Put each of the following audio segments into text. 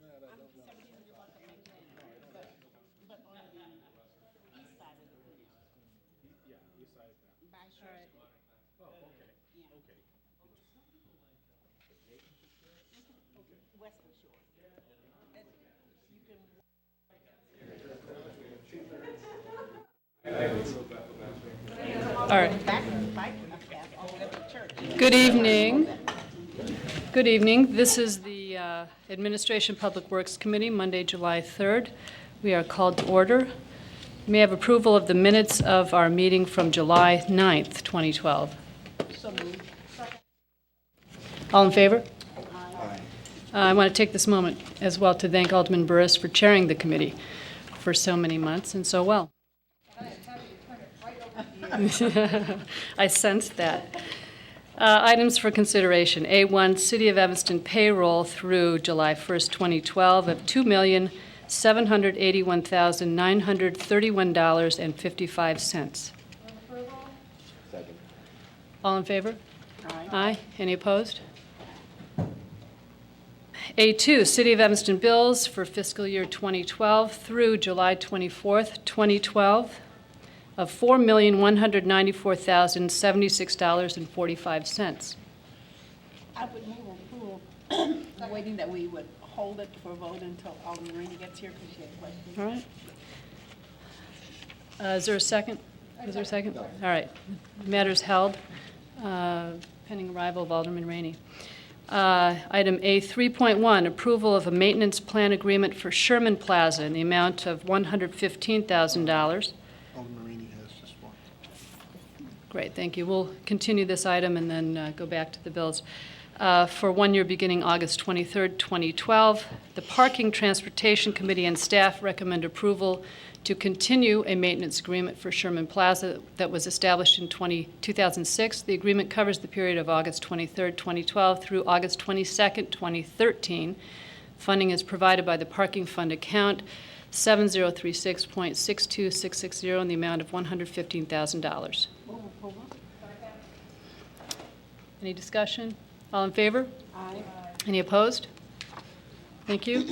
But on the east side of the bridge. Yeah, east side of that. By Shore. Oh, okay, Yeah. okay. Western Shore. And you can. All right. Back and bike path all the way up to church. Good evening. Good evening. This is the Administration Public Works Committee, Monday, July 3rd. We are called to order. May I have approval of the minutes of our meeting from July 9th, 2012? So moved. All in favor? I want to take this moment as well to thank Alderman Burris for chairing the committee for so many months and so well. I sensed that. Items for consideration. A1, City of Evanston payroll through July 1st, 2012 of $2,781,931.55. Second. All in favor? Aye. Aye. Any opposed? A2, City of Evanston bills for fiscal year 2012 through July 24th, 2012 of $4,194,076.45. I would move approval, waiting that we would hold it for a vote until Alderman Rainey gets here because she had questions. All right. Is there a second? Is there a second? All right. Matters held, pending arrival of Alderman Rainey. Item A 3.1, approval of a maintenance plan agreement for Sherman Plaza in the amount of $115,000. Alderman Rainey has just one. Great, thank you. We'll continue this item and then go back to the bills. For 1 year beginning August 23rd, 2012, the Parking Transportation Committee and staff recommend approval to continue a maintenance agreement for Sherman Plaza that was established in 2006. The agreement covers the period of August 23rd, 2012 through August 22nd, 2013. Funding is provided by the Parking Fund account 7036.62660 in the amount of $115,000. Move approval. Any discussion? All in favor? Aye. Any opposed? Thank you.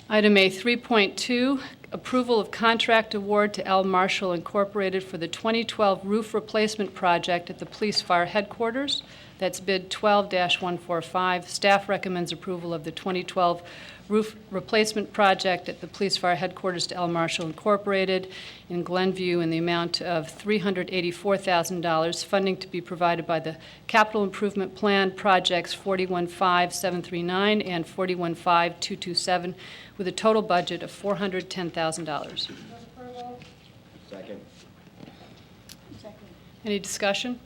Item A 3.2, approval of contract award to L. Marshall Incorporated for the 2012 roof replacement project at the Police Fire Headquarters. That's bid 12-145. Staff recommends approval of the 2012 roof replacement project at the Police Fire Headquarters to L. Marshall Incorporated in Glenview in the amount of $384,000. Funding to be provided by the Capital Improvement Plan projects 415739 and 415227 with a total budget of $410,000. Second. Any discussion?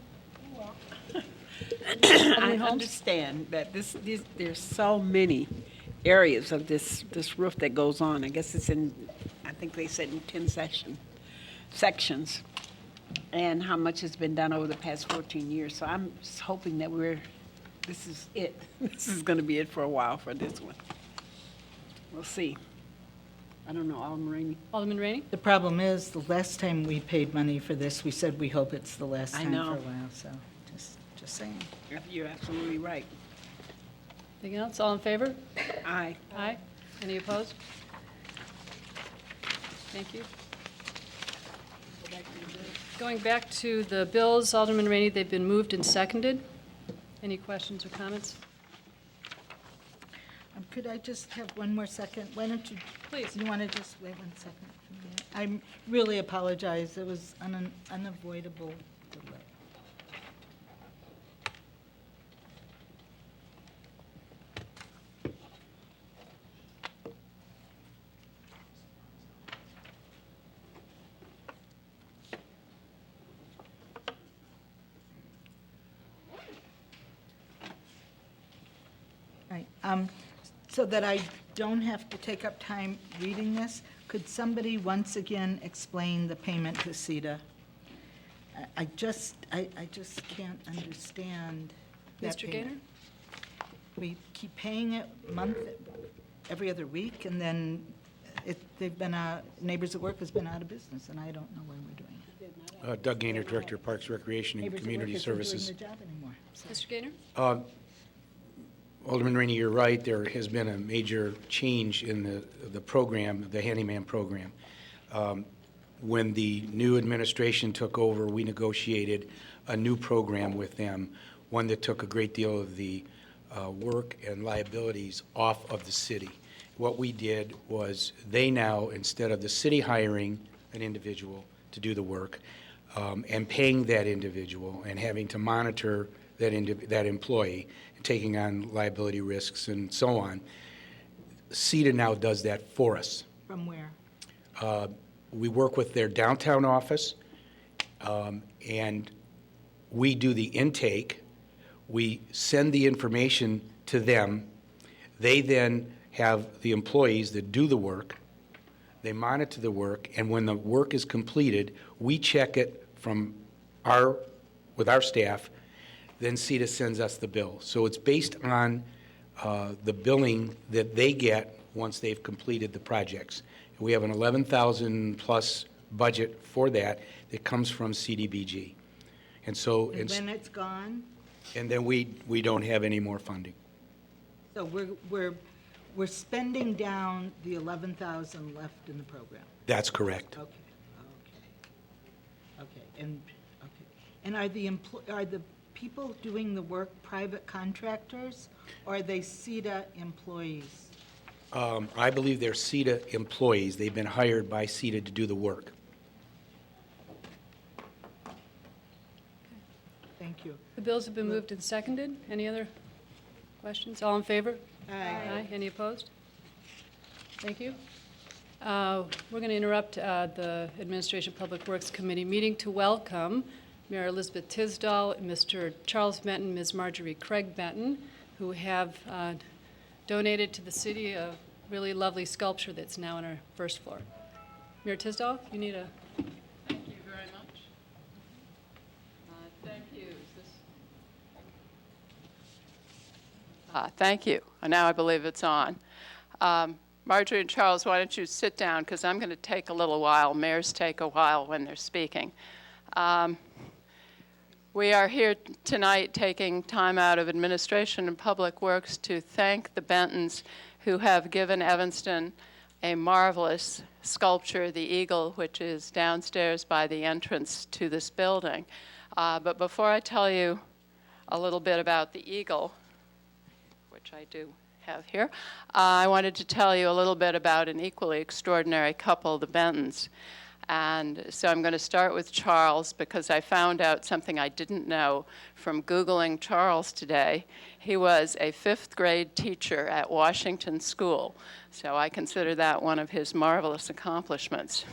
I understand that there's so many areas of this roof that goes on. I guess it's in, I think they said in 10 sections, and how much has been done over the past 14 years. So I'm just hoping that this is it. This is going to be it for a while for this one. We'll see. I don't know, Alderman Rainey. Alderman Rainey? The problem is, the last time we paid money for this, we said we hope it's the last I time for know. a while, so just saying. You're absolutely right. Anything else? All in favor? Aye. Aye. Any opposed? Thank you. Going back to the bills, Alderman Rainey, they've been moved and seconded. Any questions or comments? Could I just have one more second? Why don't you, Please. you want to just wait 1 second for me? I really apologize. It was an unavoidable delay. Right. So that I don't have to take up time reading this, could somebody once again explain the payment to CETA? I just can't understand that Mr. payment. Gaynor? We keep paying it every other week, and then Neighbors at Work has been out of business, and I don't know why we're doing it. Doug Gaynor, Director of Parks, Recreation, and Neighbors at Community Work isn't Services. doing their job anymore. So- Mr. Gaynor? Alderman Rainey, you're right. There has been a major change in the program, the handyman program. When the new administration took over, we negotiated a new program with them, one that took a great deal of the work and liabilities off of the city. What we did was they now, instead of the city hiring an individual to do the work and paying that individual and having to monitor that employee and taking on liability risks and so on, CETA now does that for us. From where? We work with their downtown office, and we do the intake. We send the information to them. They then have the employees that do the work. They monitor the work, and when the work is completed, we check it with our staff. Then CETA sends us the bill. So it's based on the billing that they get once they've completed the projects. We have an 11,000 plus budget for that comes from CDBG. And so And when it's gone? and then we don't have any more funding. So we're spending down the 11,000 left in the program? That's correct. Okay. And are the people doing the work private contractors, or are they CETA employees? I believe they're CETA employees. They've been hired by CETA to do the work. Thank you. The bills have been moved and seconded. Any other questions? All in favor? Aye. Any opposed? Thank you. We're going to interrupt the Administration Public Works Committee meeting to welcome Mayor Elizabeth Tisdall, Mr. Charles Benton, Ms. Marjorie Craig Benton, who have donated to the city a really lovely sculpture that's now on our first floor. Mayor Tisdall, you need a... Thank you very much. Thank you. Thank you. Now I believe it's on. Marjorie and Charles, why don't you sit down, because I'm going to take a little while. Mayors take a while when they're speaking. We are here tonight taking time out of Administration and Public Works to thank the Bentons who have given Evanston a marvelous sculpture, the eagle, which is downstairs by the entrance to this building. But before I tell you a little bit about the eagle, which I do have here, I wanted to tell you a little bit about an equally extraordinary couple, the Bentons. And so I'm going to start with Charles, because I found out something I didn't know from Googling Charles today. He was a 5th grade teacher at Washington School, so I consider that one of his marvelous accomplishments.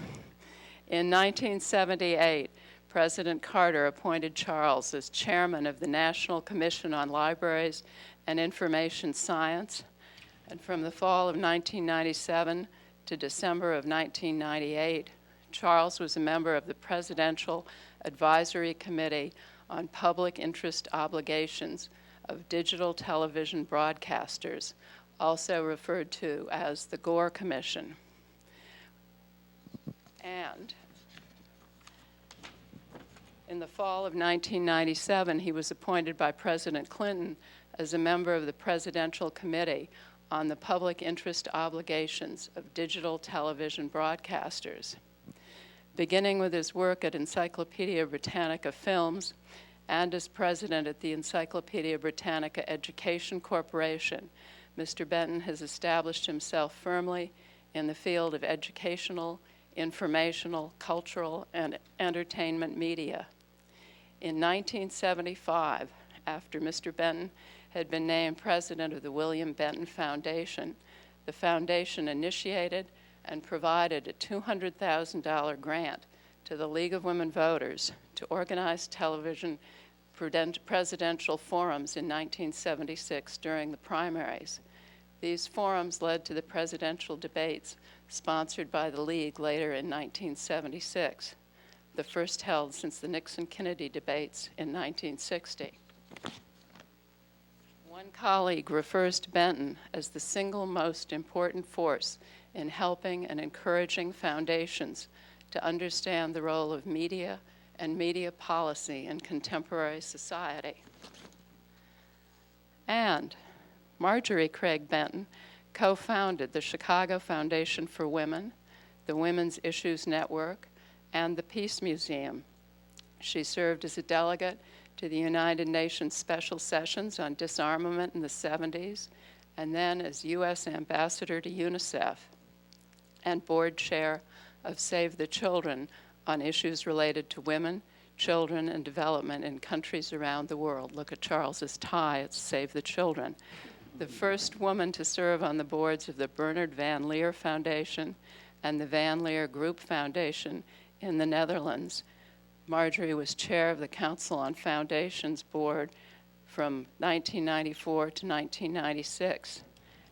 In 1978, President Carter appointed Charles as chairman of the National Commission on Libraries and Information Science, and from the fall of 1997 to December of 1998, Charles was a member of the Presidential Advisory Committee on Public Interest Obligations of Digital Television Broadcasters, also referred to as the Gore Commission. And in the fall of 1997, he was appointed by President Clinton as a member of the Presidential Committee on the Public Interest Obligations of Digital Television Broadcasters. Beginning with his work at Encyclopedia Britannica Films and as president at the Encyclopedia Britannica Education Corporation, Mr. Benton has established himself firmly in the field of educational, informational, cultural, and entertainment media. In 1975, after Mr. Benton had been named president of the William Benton Foundation, the foundation initiated and provided a $200,000 grant to the League of Women Voters to organize television presidential forums in 1976 during the primaries. These forums led to the presidential debates sponsored by the League later in 1976, the first held since the Nixon-Kennedy debates in 1960. One colleague refers to Benton as the single most important force in helping and encouraging foundations to understand the role of media and media policy in contemporary society. And Marjorie Craig Benton co-founded the Chicago Foundation for Women, the Women's Issues Network, and the Peace Museum. She served as a delegate to the United Nations Special Sessions on Disarmament in the 70s, and then as U.S. Ambassador to UNICEF and board chair of Save the Children on issues related to women, children, and development in countries around the world. Look at Charles's tie, it's Save the Children. The first woman to serve on the boards of the Bernard Van Leer Foundation and the Van Leer Group Foundation in the Netherlands. Marjorie was chair of the Council on Foundations board from 1994 to 1996.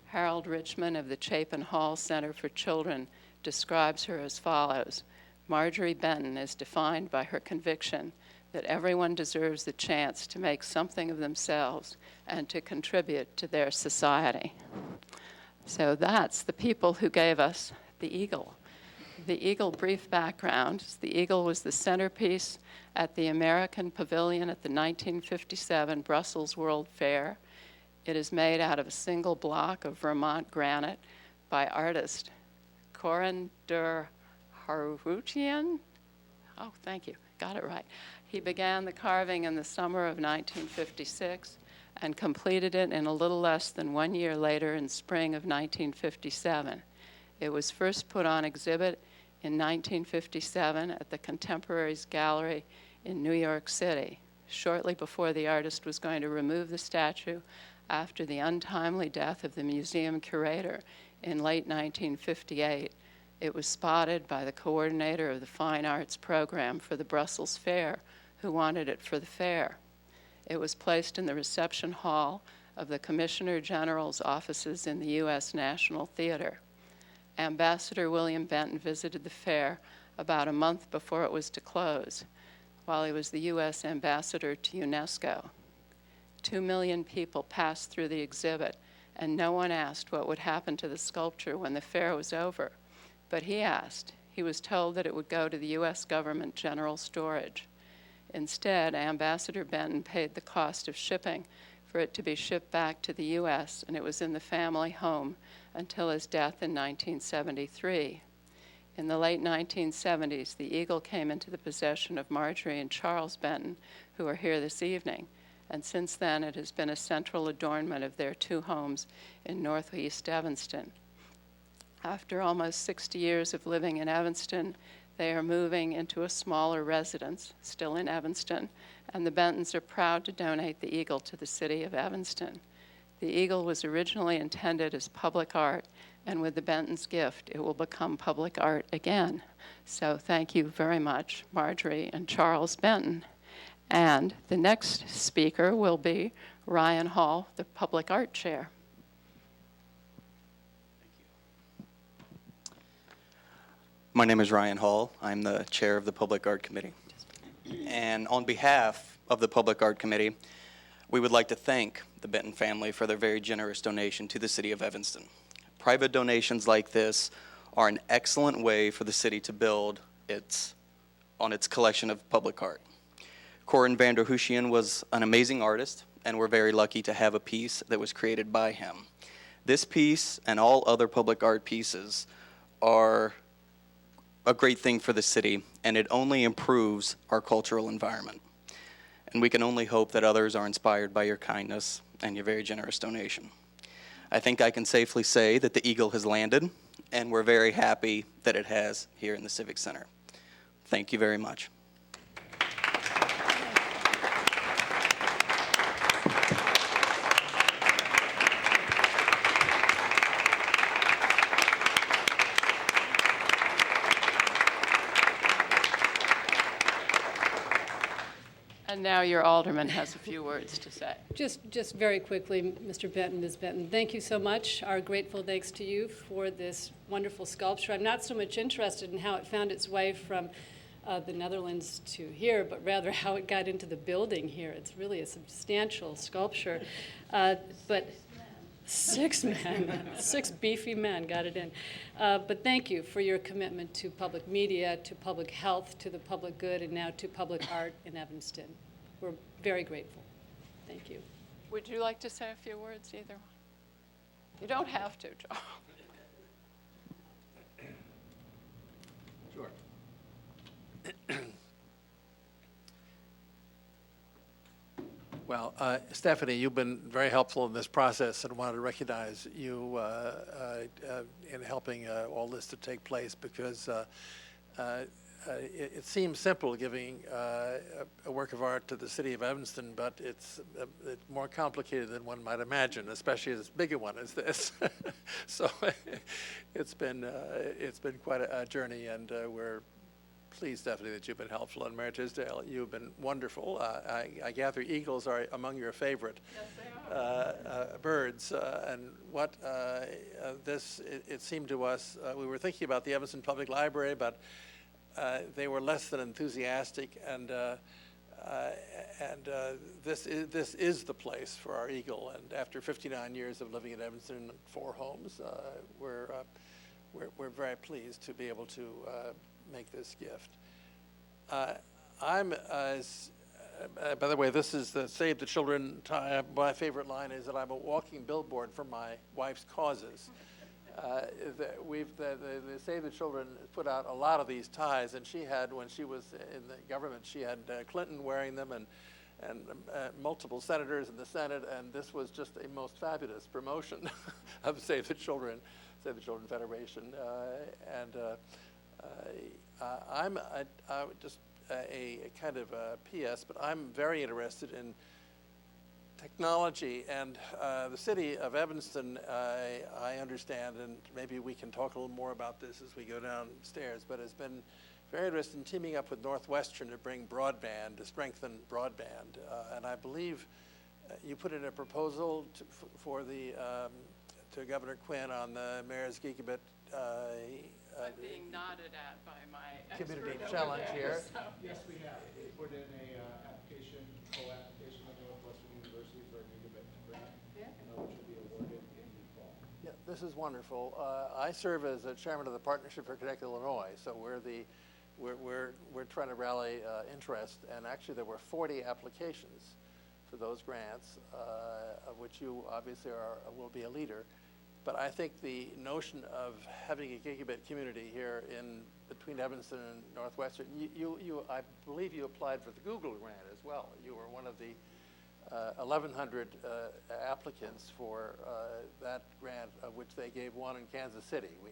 Harold Richmond of the Chapin Hall Center for Children describes her as follows. Marjorie Benton is defined by her conviction that everyone deserves the chance to make something of themselves and to contribute to their society. So that's the people who gave us the Eagle. The Eagle, brief background, the Eagle was the centerpiece at the American Pavilion at the 1957 Brussels World Fair. It is made out of a single block of Vermont granite by artist Corin der Harutian. Oh, thank you, got it right. He began the carving in the summer of 1956 and completed it in a little less than 1 year later in spring of 1957. It was first put on exhibit in 1957 at the Contemporaries Gallery in New York City, shortly before the artist was going to remove the statue after the untimely death of the museum curator in late 1958. It was spotted by the coordinator of the Fine Arts program for the Brussels Fair, who wanted it for the fair. It was placed in the reception hall of the Commissioner General's offices in the U.S. National Theater. Ambassador William Benton visited the fair about a month before it was to close, while he was the U.S. Ambassador to UNESCO. 2 million people passed through the exhibit, and no one asked what would happen to the sculpture when the fair was over. But he asked. He was told that it would go to the U.S. government general storage. Instead, Ambassador Benton paid the cost of shipping for it to be shipped back to the U.S., and it was in the family home until his death in 1973. In the late 1970s, the Eagle came into the possession of Marjorie and Charles Benton, who are here this evening, and since then it has been a central adornment of their 2 homes in northeast Evanston. After almost 60 years of living in Evanston, they are moving into a smaller residence, still in Evanston, and the Bentons are proud to donate the Eagle to the city of Evanston. The Eagle was originally intended as public art, and with the Bentons' gift, it will become public art again. So thank you very much, Marjorie and Charles Benton. And the next speaker will be Ryan Hall, the Public Art Chair. My name is Ryan Hall. I'm the chair of the Public Art Committee. And on behalf of the Public Art Committee, we would like to thank the Benton family for their very generous donation to the city of Evanston. Private donations like this are an excellent way for the city to build on its collection of public art. Corin van der Hoosien was an amazing artist, and we're very lucky to have a piece that was created by him. This piece and all other public art pieces are a great thing for the city, and it only improves our cultural environment. And we can only hope that others are inspired by your kindness and your very generous donation. I think I can safely say that the Eagle has landed, and we're very happy that it has here in the Civic Center. Thank you very much. And now your alderman has a few words to say. Just very quickly, Mr. Benton, Ms. Benton, thank you so much. Our grateful thanks to you for this wonderful sculpture. I'm not so much interested in how it found its way from the Netherlands to here, but rather how it got into the building here. It's really a substantial sculpture. But 6 men, 6 beefy men got it in. But thank you for your commitment to public media, to public health, to the public good, and now to public art in Evanston. We're very grateful. Thank you. Would you like to say a few words, either one? You don't have to, Joe. Sure. Well, Stephanie, you've been very helpful in this process, and wanted to recognize you in helping all this to take place, because it seems simple giving a work of art to the city of Evanston, but it's more complicated than one might imagine, especially as big a one as this. So it's been quite a journey, and we're pleased, Stephanie, that you've been helpful. And Mayor Tisdale, you've been wonderful. I gather eagles are among your favorite birds. And what it seemed to us, we were thinking about the Evanston Public Library, but they were less than enthusiastic, and this is the place for our eagle. And after 59 years of living in Evanston in 4 homes, we're very pleased to be able to make this gift. By the way, this is the Save the Children tie. My favorite line is that I'm a walking billboard for my wife's causes. The Save the Children put out a lot of these ties, and she had, when she was in the government, she had Clinton wearing them, and multiple senators in the Senate, and this was just a most fabulous promotion of Save the Children Federation. I'm just a kind of a PS, but I'm very interested in technology, and the city of Evanston, I understand, and maybe we can talk a little more about this as we go downstairs, but has been very interested in teaming up with Northwestern to bring broadband, to strengthen broadband. And I believe you put in a proposal to Governor Quinn on the mayor's gigabit I'm being nodded at by my community expert challenge over here. there, so. Yes, we have. We put in a co-application with Northwestern University for a gigabit grant, Yeah. which will be awarded in the fall. Yeah, this is wonderful. I serve as a chairman of the Partnership for Connected Illinois, so we're trying to rally interest, and actually there were 40 applications for those grants, of which you obviously will be a leader. But I think the notion of having a gigabit community here between Evanston and Northwestern, I believe you applied for the Google grant as well. You were one of the 1,100 applicants for that grant, of which they gave one in Kansas City. We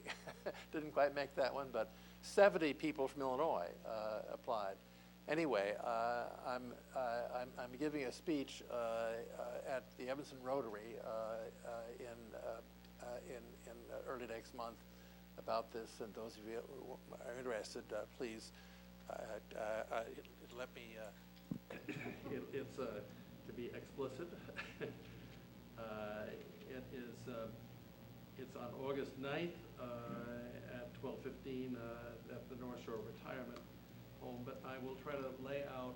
didn't quite make that one, but 70 people from Illinois applied. Anyway, I'm giving a speech at the Evanston Rotary in early next month about this, and those of you who are interested, please let me. It's to be explicit. It's on August 9th at 12:15 at the North Shore Retirement Home. But I will try to lay out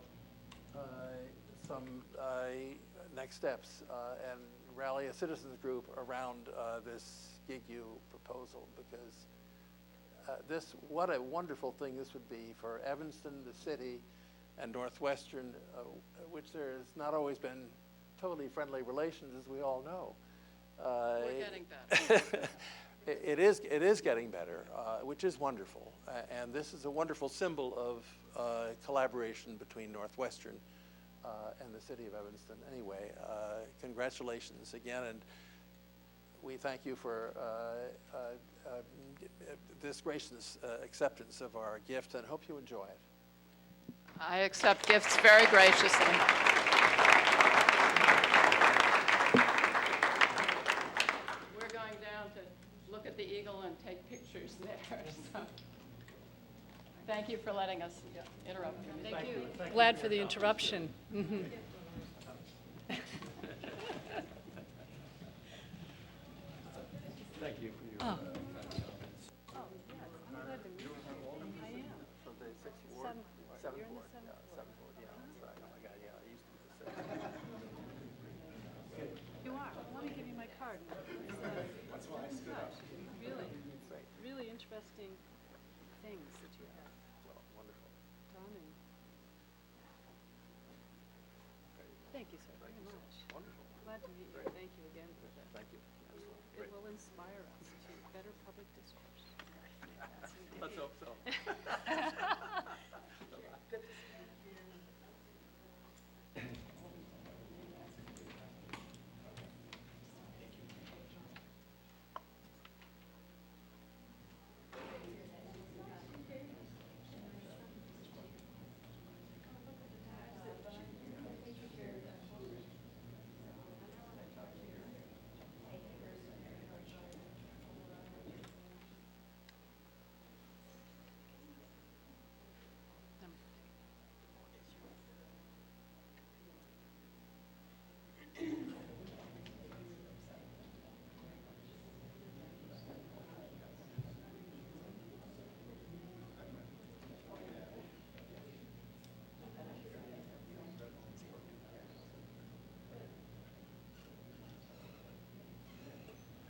some next steps and rally a citizens group around this GigU proposal, because what a wonderful thing this would be for Evanston, the city, and Northwestern, which there has not always been totally friendly relations, as we all know. We're getting better. It is getting better, which is wonderful. And this is a wonderful symbol of collaboration between Northwestern and the city of Evanston. Anyway, congratulations again, and we thank you for this gracious acceptance of our gift, and hope you enjoy it. I accept gifts very graciously. We're going down to look at the eagle and take pictures there. So. Thank you for letting us interrupt you. Thank you. Glad for the interruption. Mhm. Thank you for your Oh. So the sixth ward? Seventh ward. Yeah, seventh ward, yeah. That's right. Oh my God, yeah, I used to be the sixth. You are. Let me give you my card. That's why I stood up. Really interesting things that you have Well, wonderful. done. And thank you, sir, very much. Wonderful. Glad to meet you. Thank you again for that. Thank you. It will inspire us to better public discourse. Let's hope so.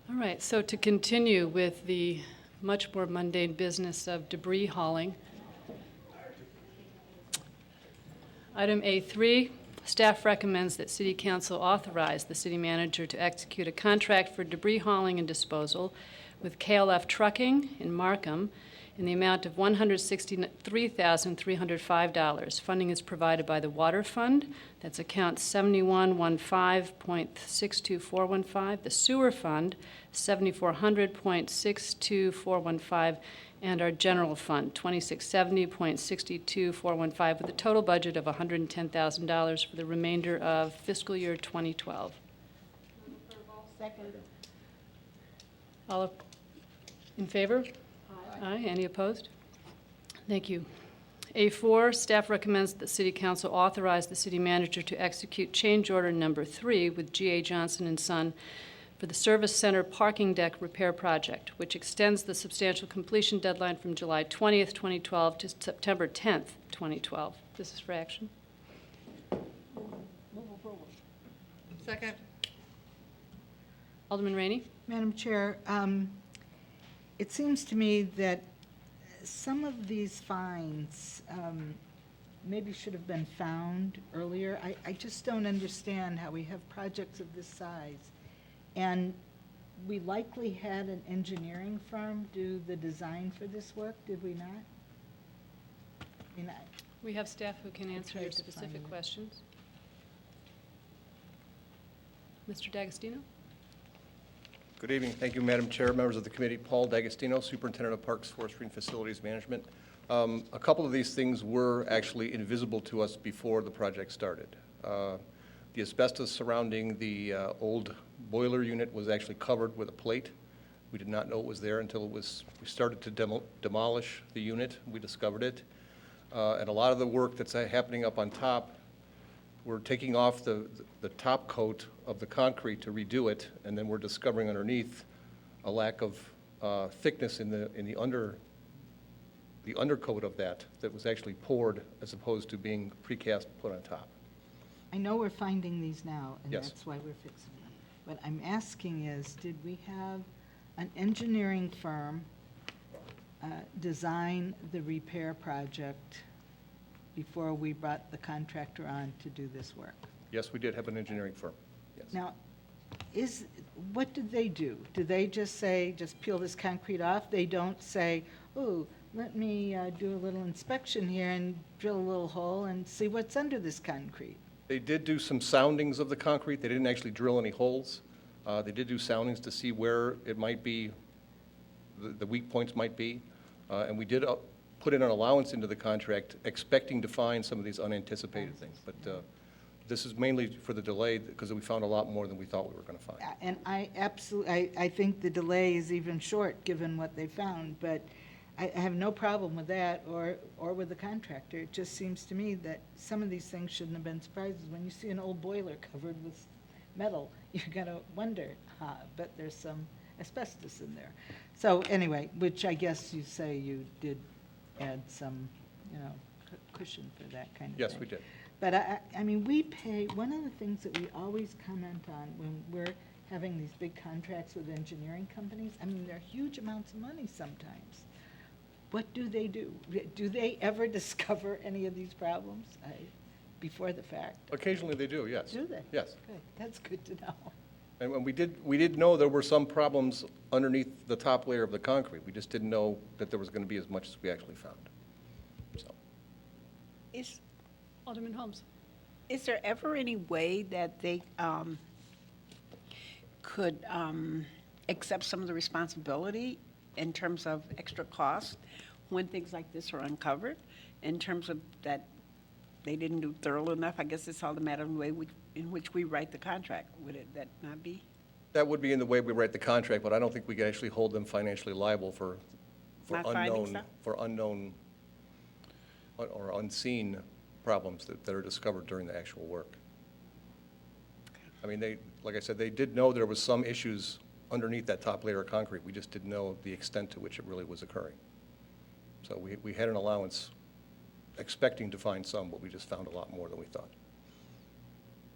All right, so to continue with the much more mundane business of debris hauling. Item A3, staff recommends that City Council authorize the city manager to execute a contract for debris hauling and disposal with KLF Trucking in Markham in the amount of $163,305. Funding is provided by the Water Fund, that's account 7115.62415, the Sewer Fund, 7400.62415, and our General Fund, 2670.62415, with a total budget of $110,000 for the remainder of fiscal year 2012. Second. All in favor? Aye. Any opposed? Thank you. A4, staff recommends that the City Council authorize the city manager to execute change order number 3 with G.A. Johnson & Son for the Service Center parking deck repair project, which extends the substantial completion deadline from July 20th, 2012 to September 10th, 2012. This is for action. Second. Alderman Rainey? Madam Chair, it seems to me that some of these fines maybe should have been found earlier. I just don't understand how we have projects of this size. And we likely had an engineering firm do the design for this work, did we not? We have staff who can answer your tried to find specific it. questions. Mr. D'Agostino? Good evening. Thank you, Madam Chair, members of the committee. Paul D'Agostino, Superintendent of Parks, Forestry, and Facilities Management. A couple of these things were actually invisible to us before the project started. The asbestos surrounding the old boiler unit was actually covered with a plate. We did not know it was there until we started to demolish the unit. We discovered it. And a lot of the work that's happening up on top, we're taking off the top coat of the concrete to redo it, and then we're discovering underneath a lack of thickness in the undercoat of that was actually poured as opposed to being precast put on top. I know we're finding these now, and Yes. that's why we're fixing them. What I'm asking is, did we have an engineering firm design the repair project before we brought the contractor on to do this work? Yes, we did have an engineering firm. Yes. Now, what did they do? Do they just say, just peel this concrete off? They don't say, oh, let me do a little inspection here and drill a little hole and see what's under this concrete? They did do some soundings of the concrete. They didn't actually drill any holes. They did do soundings to see where it might be, the weak points might be. And we did put in an allowance into the contract, expecting to find some of these unanticipated things. But this is mainly for the delay, because we found a lot more than we thought we were going to find. And I think the delay is even short, given what they found, but I have no problem with that or with the contractor. It just seems to me that some of these things shouldn't have been surprises. When you see an old boiler covered with metal, you're going to wonder, but there's some asbestos in there. So anyway, which I guess you say you did add some, cushion for that kind of thing. Yes, we did. But I mean, we pay, one of the things that we always comment on when we're having these big contracts with engineering companies, I mean, they're huge amounts of money sometimes. What do they do? Do they ever discover any of these problems before the fact? Occasionally they do, yes. Do they? Yes. Good, that's good to know. And we did know there were some problems underneath the top layer of the concrete. We just didn't know that there was going to be as much as we actually found. So, Is, Alderman Holmes. is there ever any way that they could accept some of the responsibility in terms of extra costs when things like this are uncovered, in terms of that they didn't do thorough enough? I guess it's all a matter of the way in which we write the contract. Would it that not be? that would be in the way we write the contract, but I don't think we could actually hold them financially liable for Not finding stuff? unknown or unseen problems that are discovered during the actual work. I mean, like I said, they did know there was some issues underneath that top layer of concrete. We just didn't know the extent to which it really was occurring. So we had an allowance expecting to find some, but we just found a lot more than we thought.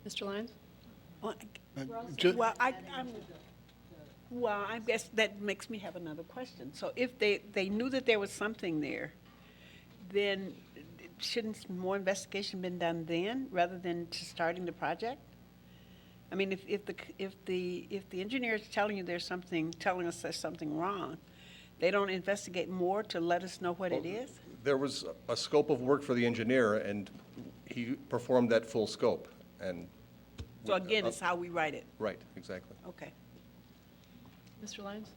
Mr. Lyons? Well, Ju- I guess that makes me have another question. So if they knew that there was something there, then shouldn't more investigation been done then, rather than just starting the project? I mean, if the engineer is telling you telling us there's something wrong, they don't investigate more to let us know what it is? There was a scope of work for the engineer, and he performed that full scope. And So again, it's how we write it. right, exactly. Okay. Mr. Lyons?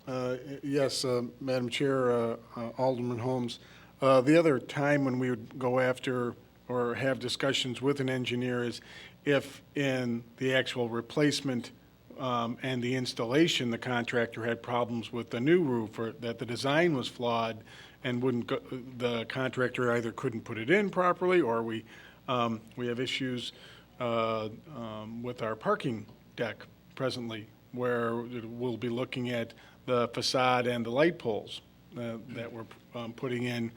Yes, Madam Chair, Alderman Holmes. The other time when we would go after or have discussions with an engineer is if in the actual replacement and the installation, the contractor had problems with the new roof, or that the design was flawed and the contractor either couldn't put it in properly, or we have issues with our parking deck presently, where we'll be looking at the facade and the light poles that we're putting in.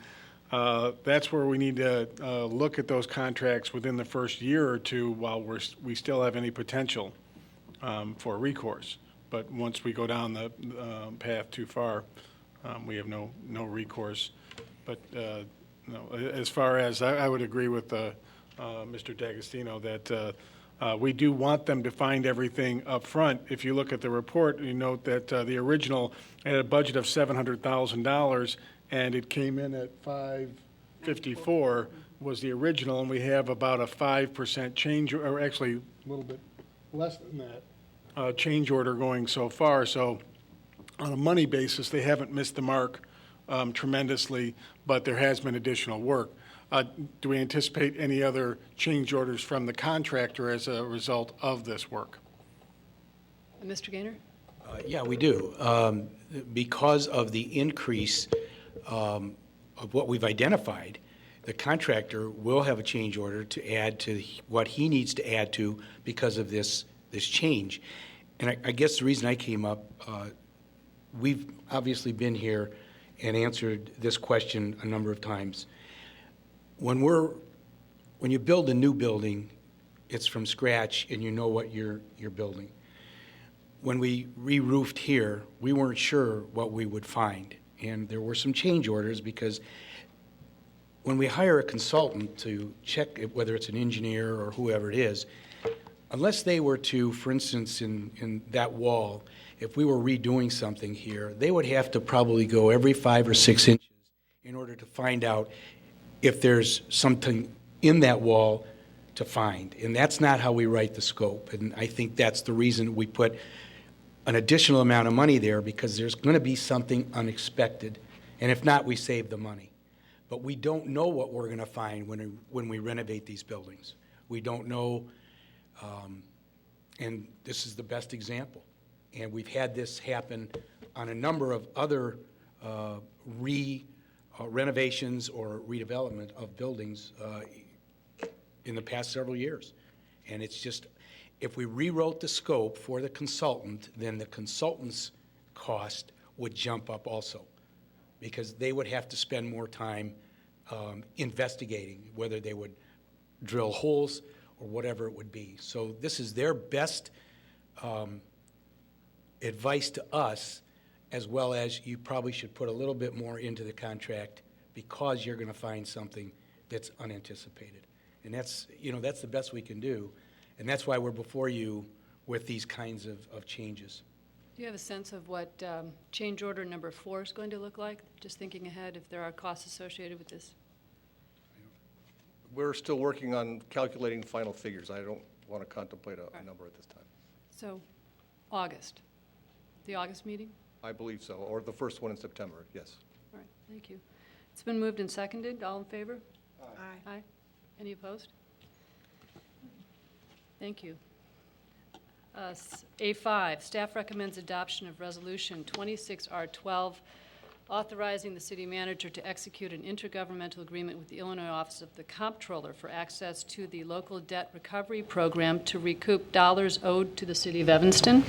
That's where we need to look at those contracts within the first year or two while we still have any potential for recourse. But once we go down the path too far, we have no recourse. But no, as far as I would agree with Mr. D'Agostino that we do want them to find everything up front. If you look at the report, you note that the original had a budget of $700,000, and it came in at $554 was the original, and we have about a 5% change, or actually a little bit less than that, change order going so far. So on a money basis, they haven't missed the mark tremendously, but there has been additional work. Do we anticipate any other change orders from the contractor as a result of this work? Mr. Gaynor? Yeah, we do. Because of the increase of what we've identified, the contractor will have a change order to add to what he needs to add to because of this change. And I guess the reason I came up, we've obviously been here and answered this question a number of times. When you build a new building, it's from scratch and you know what you're building. When we re-roofed here, we weren't sure what we would find. And there were some change orders because when we hire a consultant to check whether it's an engineer or whoever it is, unless they were to, for instance, in that wall, if we were redoing something here, they would have to probably go every 5 or 6 inches in order to find out if there's something in that wall to find. And that's not how we write the scope. And I think that's the reason we put an additional amount of money there, because there's going to be something unexpected. And if not, we save the money. But we don't know what we're going to find when we renovate these buildings. We don't know, and this is the best example. And we've had this happen on a number of other renovations or redevelopment of buildings in the past several years. And it's just, if we rewrote the scope for the consultant, then the consultant's cost would jump up also, because they would have to spend more time investigating whether they would drill holes or whatever it would be. So this is their best advice to us, as well as you probably should put a little bit more into the contract because you're going to find something that's unanticipated. And that's the best we can do. And that's why we're before you with these kinds of changes. Do you have a sense of what change order number 4 is going to look like? Just thinking ahead, if there are costs associated with this. We're still working on calculating final figures. I don't want to contemplate a number at this time. So, August, the August meeting? I believe so, or the first one in September, yes. All right, thank you. It's been moved and seconded. All in favor? Aye. Aye. Any opposed? Thank you. A5, staff recommends adoption of Resolution 26R12, authorizing the city manager to execute an intergovernmental agreement with the Illinois Office of the Comptroller for access to the local debt recovery program to recoup dollars owed to the city of Evanston.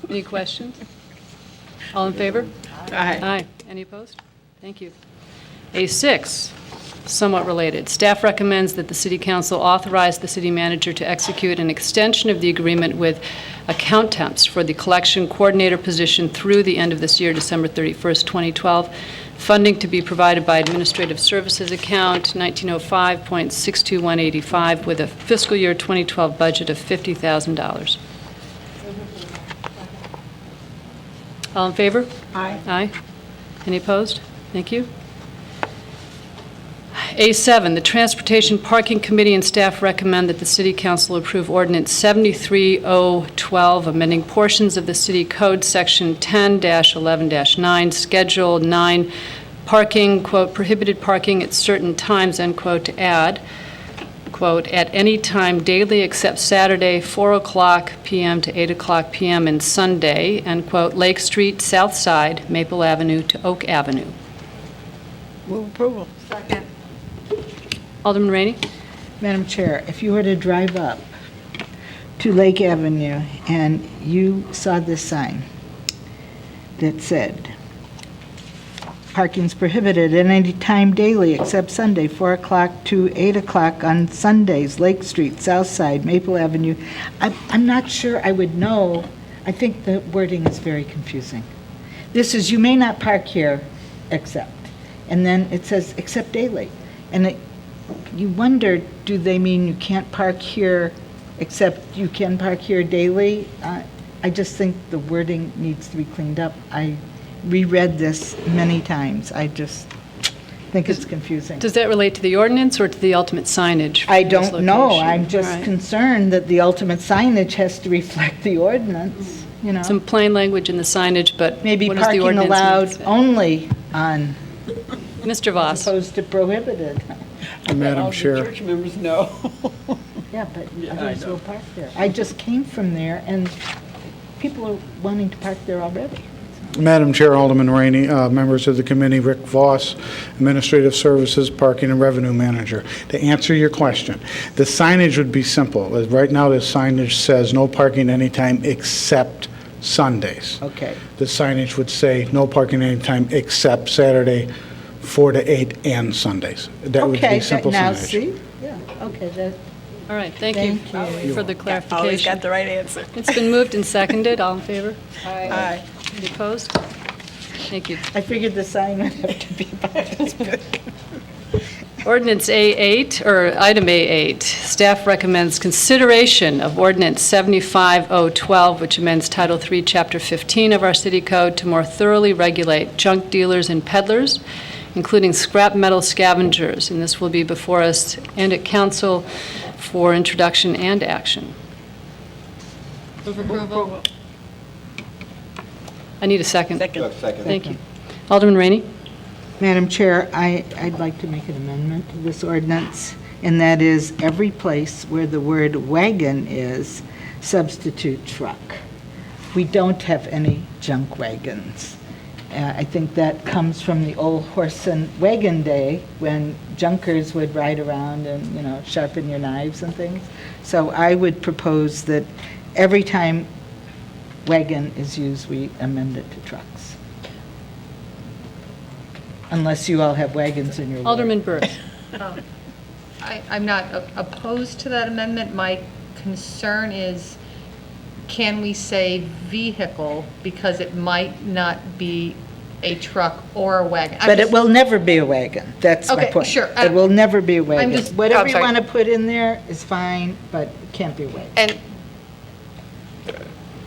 Any questions? All in favor? Aye. Aye. Any opposed? Thank you. A6, somewhat related. Staff recommends that the City Council authorize the city manager to execute an extension of the agreement with account temps for the collection coordinator position through the end of this year, December 31st, 2012. Funding to be provided by Administrative Services Account 1905.62185 with a fiscal year 2012 budget of $50,000. All in favor? Aye. Aye. Any opposed? Thank you. A7, the Transportation Parking Committee and staff recommend that the City Council approve Ordinance 73012, amending portions of the City Code, Section 10-11-9, Schedule 9, parking, quote, prohibited parking at certain times, end quote, to add, quote, at any time daily except Saturday, 4 o'clock p.m. to 8 o'clock p.m. and Sunday, end quote, Lake Street, South Side, Maple Avenue to Oak Avenue. Move approval. Second. Alderman Rainey? Madam Chair, if you were to drive up to Lake Avenue and you saw this sign that said, parking's prohibited at any time daily except Sunday, 4 o'clock to 8 o'clock on Sundays, Lake Street, South Side, Maple Avenue, I'm not sure I would know. I think the wording is very confusing. This is, you may not park here except, and then it says except daily. And you wonder, do they mean you can't park here except you can park here daily? I just think the wording needs to be cleaned up. I reread this many times. I just think it's confusing. Does that relate to the ordinance or to the ultimate signage? for I this don't know. location? I'm just All right. concerned that the ultimate signage has to reflect the ordinance, you know. Some plain language in the signage, but Maybe what does the parking ordinance allowed need to say? only on, Mr. as Voss? opposed to prohibited. Madam All the Chair. church members know. Yeah, but Yeah, I others know. will park there. I just came from there, and people are wanting to park there already. Madam Chair, Alderman Rainey, members of the committee, Rick Voss, Administrative Services, Parking and Revenue Manager. To answer your question, the signage would be simple. Right now, the signage says no parking anytime except Sundays. Okay. The signage would say no parking anytime except Saturday, 4 to 8, and Sundays. That would Okay, be simple now, signage. see? Yeah, okay, that, All right, thank you Thank you. for the Always clarification. got the right answer. It's been moved and seconded. All in favor? Aye. Any opposed? Thank you. I figured the sign would have to be about this big. Ordinance A8, or item A8, staff recommends consideration of ordinance 75012, which amends Title III, Chapter 15 of our city code to more thoroughly regulate junk dealers and peddlers, including scrap metal scavengers. And this will be before us and at council for introduction and action. Move approval. I need a second. Second. Thank you. Alderman Rainey? Madam Chair, I'd like to make an amendment to this ordinance, and that is every place where the word wagon is, substitute truck. We don't have any junk wagons. I think that comes from the old horse and wagon day when junkers would ride around and, you know, sharpen your knives and things. So I would propose that every time wagon is used, we amend it to trucks. Unless you all have wagons in your ward. Alderman Burke? I'm not opposed to that amendment. My concern is, can we say vehicle, because it might not be a truck or a wagon. But it will never be a wagon. That's my Okay, point. sure. It will never be a wagon. just- Whatever I'm you sorry. want to put in there is fine, but it can't be a wagon.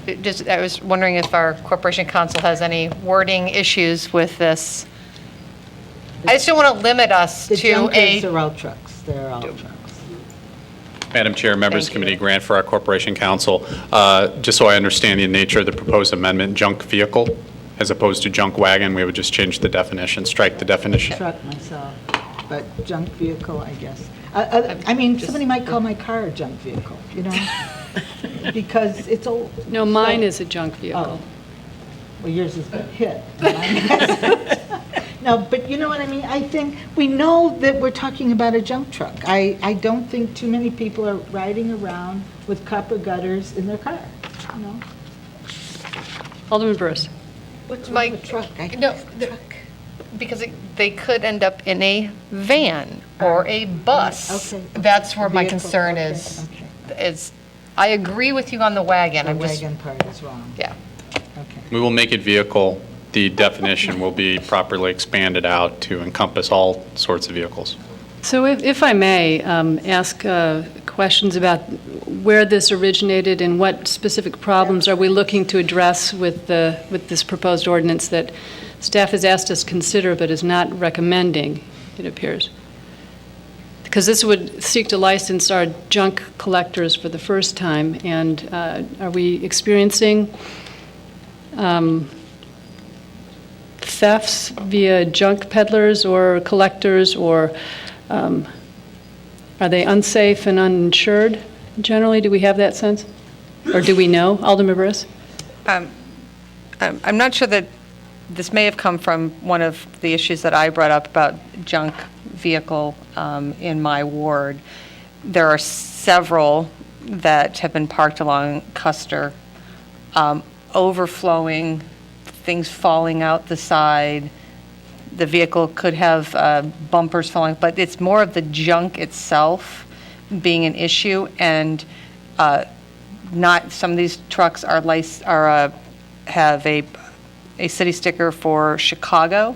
And I was wondering if our Corporation Council has any wording issues with this. I just don't want to limit us The to junkers a, are all trucks. They're all trucks. Madam Chair, members of the committee, Grant for our Corporation Council. Just so I understand the nature of the proposed amendment, junk vehicle as opposed to junk wagon, we would just change the definition, strike the definition. Truck myself, but junk vehicle, I guess. I mean, somebody might call my car a junk vehicle, you know? Because it's old. No, mine is a junk Oh, vehicle. well, yours has been hit. No, but you know what I mean? I think, we know that we're talking about a junk truck. I don't think too many people are riding around with copper gutters in their car, you know? Alderman Burris. What's My- wrong with truck? I no, hate truck. because they could end up in a van or a bus. Okay. That's where my Vehicle, concern okay, is. okay. I agree with you on the wagon. The I'm just, wagon part is wrong. yeah. Okay. We will make it vehicle. The definition will be properly expanded out to encompass all sorts of vehicles. So if I may, ask questions about where this originated and what specific problems are we looking to address with this proposed ordinance that staff has asked us to consider but is not recommending, it appears. Because this would seek to license our junk collectors for the first time, and are we experiencing thefts via junk peddlers or collectors, or are they unsafe and uninsured generally? Do we have that sense? Or do we know? Alderman Burris? I'm not sure that this may have come from one of the issues that I brought up about junk vehicle in my ward. There are several that have been parked along Custer, overflowing, things falling out the side. The vehicle could have bumpers falling, but it's more of the junk itself being an issue, and not, some of these trucks have a city sticker for Chicago,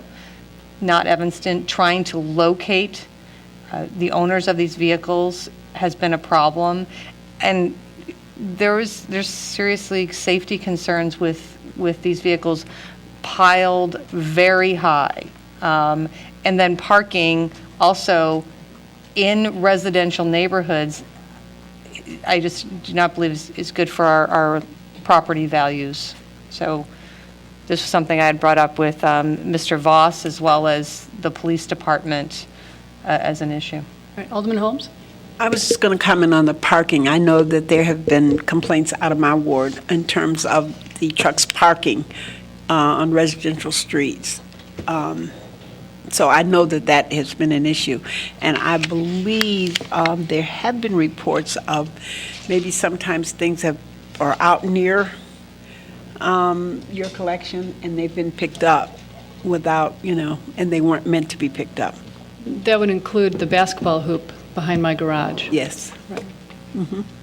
not Evanston. Trying to locate the owners of these vehicles has been a problem, and there's seriously safety concerns with these vehicles piled very high. And then parking also in residential neighborhoods, I just do not believe is good for our property values. So this was something I had brought up with Mr. Voss as well as the police department as an issue. All right, Alderman Holmes? I was just going to comment on the parking. I know that there have been complaints out of my ward in terms of the trucks parking on residential streets. So I know that that has been an issue. And I believe there have been reports of maybe sometimes things are out near your collection and they've been picked up without, and they weren't meant to be picked up. That would include the basketball hoop behind my garage. Yes.